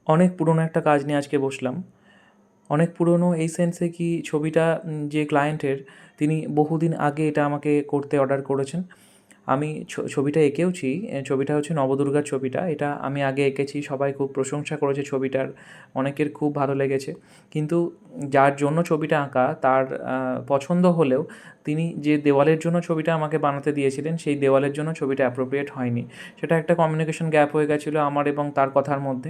অনেক পুরনো একটা কাজ নিয়ে আজকে বসলাম। অনেক পুরনো এই সেন্সে কি ছবিটা যে ক্লায়েন্টের, তিনি বহুদিন আগে এটা আমাকে করতে অর্ডার করেছেন। আমি ছবিটা এঁকেওছি। ছবিটা হচ্ছে নবদুর্গার ছবিটা। এটা আমি আগে এঁকেছি। সবাই খুব প্রশংসা করেছে ছবিটার। অনেকের খুব ভালো লেগেছে। কিন্তু যার জন্য ছবিটা আঁকা তার পছন্দ হলেও তিনি যে দেওয়ালের জন্য ছবিটা আমাকে বানাতে দিয়েছিলেন, সেই দেওয়ালের জন্য ছবিটা অ্যাপ্রোপ্রিয়েট হয়নি। সেটা একটা কমিউনিকেশন গ্যাপ হয়ে গেছিলো আমার এবং তার কথার মধ্যে।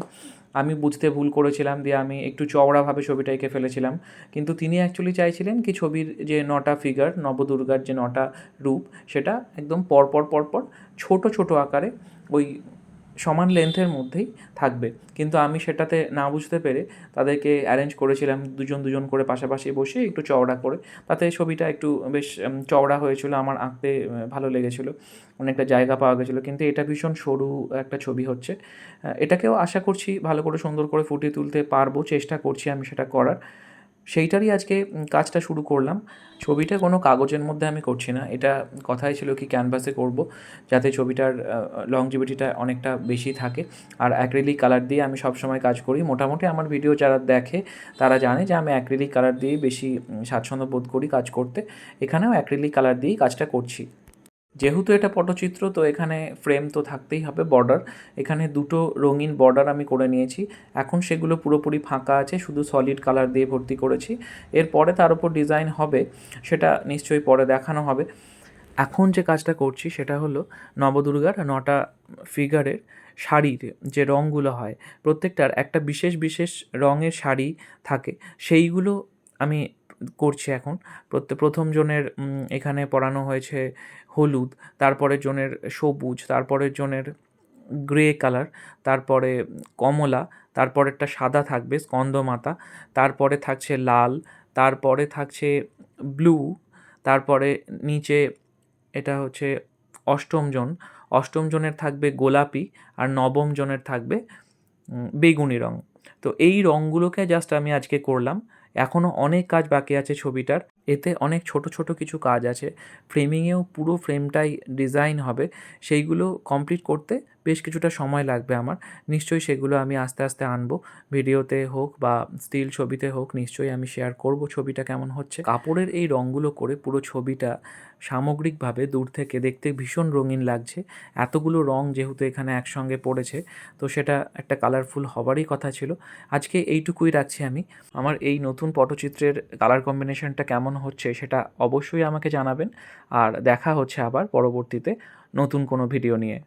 আমি বুঝতে ভুল করেছিলাম, দিয়ে আমি একটু চওড়াভাবে ছবিটা এঁকে ফেলেছিলাম। কিন্তু তিনি অ্যাকচুয়ালি চাইছিলেন কি ছবির যে ৯টা ফিগার, নবদুর্গার যে ৯টা রূপ, সেটা একদম পরপর ছোটো ছোটো আকারে ওই সমান লেন্থের মধ্যেই থাকবে। কিন্তু আমি সেটাতে না বুঝতে পেরে তাদেরকে অ্যারেঞ্জ করেছিলাম দুজন দুজন করে পাশাপাশি বসে একটু চওড়া করে। তাতে ছবিটা একটু বেশ চওড়া হয়েছিলো। আমার আঁকতে ভালো লেগেছিলো, অনেকটা জায়গা পাওয়া গেছিলো। কিন্তু এটা ভীষণ সরু একটা ছবি হচ্ছে। এটাকেও আশা করছি ভালো করে সুন্দর করে ফুটিয়ে তুলতে পারবো, চেষ্টা করছি আমি সেটা করার। সেইটারই আজকে কাজটা শুরু করলাম। ছবিটা কোনো কাগজের মধ্যে আমি করছি না। এটা কথাই ছিল কি ক্যানভাসে করব, যাতে ছবিটার লংজিভিটিটা অনেকটা বেশি থাকে। আর অ্যাক্রিলিক কালার দিয়ে আমি সবসময় কাজ করি। মোটামুটি আমার ভিডিও যারা দেখে তারা জানে যে আমি অ্যাক্রিলিক কালার দিয়েই বেশি স্বাচ্ছন্দ্য বোধ করি কাজ করতে। এখানেও অ্যাক্রিলিক কালার দিয়েই কাজটা করছি। যেহেতু এটা পটচিত্র, তো এখানে ফ্রেম তো থাকতেই হবে, বর্ডার। এখানে দুটো রঙিন বর্ডার আমি করে নিয়েছি। এখন সেগুলো পুরোপুরি ফাঁকা আছে, শুধু সলিড কালার দিয়ে ভর্তি করেছি। এরপরে তার উপর ডিজাইন হবে, সেটা নিশ্চয়ই পরে দেখানো হবে। এখন যে কাজটা করছি সেটা হলো নবদুর্গার ৯টা ফিগারের শাড়ির যে রঙগুলো হয়, প্রত্যেকটার একটা বিশেষ বিশেষ রঙের শাড়ি থাকে, সেইগুলো আমি করছি এখন। প্রথম জনের এখানে পরানো হয়েছে হলুদ, তারপরের জনের সবুজ, তারপরের জনের গ্রে কালার, তারপরে কমলা, তারপরেরটা সাদা থাকবে স্কন্দমাতা, তারপরে থাকছে লাল, তারপরে থাকছে ব্লু, তারপরে নিচে এটা হচ্ছে অষ্টম জন। অষ্টম জনের থাকবে গোলাপি, আর নবম জনের থাকবে বেগুনি রঙ। তো এই রঙগুলোকে জাস্ট আমি আজকে করলাম। এখনও অনেক কাজ বাকি আছে ছবিটার। এতে অনেক ছোট ছোট কিছু কাজ আছে। ফ্রেমিংয়েও পুরো ফ্রেমটাই ডিজাইন হবে। সেইগুলো কমপ্লিট করতে বেশ কিছুটা সময় লাগবে আমার। নিশ্চয়ই সেগুলো আমি আস্তে আস্তে আনবো। ভিডিওতে হোক বা স্টিল ছবিতে হোক, নিশ্চয়ই আমি শেয়ার করব ছবিটা কেমন হচ্ছে। কাপড়ের এই রঙগুলো করে পুরো ছবিটা সামগ্রিকভাবে দূর থেকে দেখতে ভীষণ রঙিন লাগছে। এতগুলো রঙ যেহেতু এখানে একসঙ্গে পড়েছে, তো সেটা একটা কালারফুল হবারই কথা ছিল। আজকে এইটুকুই রাখছি আমি। আমার এই নতুন পটচিত্রের কালার কম্বিনেশনটা কেমন হচ্ছে সেটা অবশ্যই আমাকে জানাবেন। আর দেখা হচ্ছে আবার পরবর্তীতে নতুন কোনো ভিডিও নিয়ে।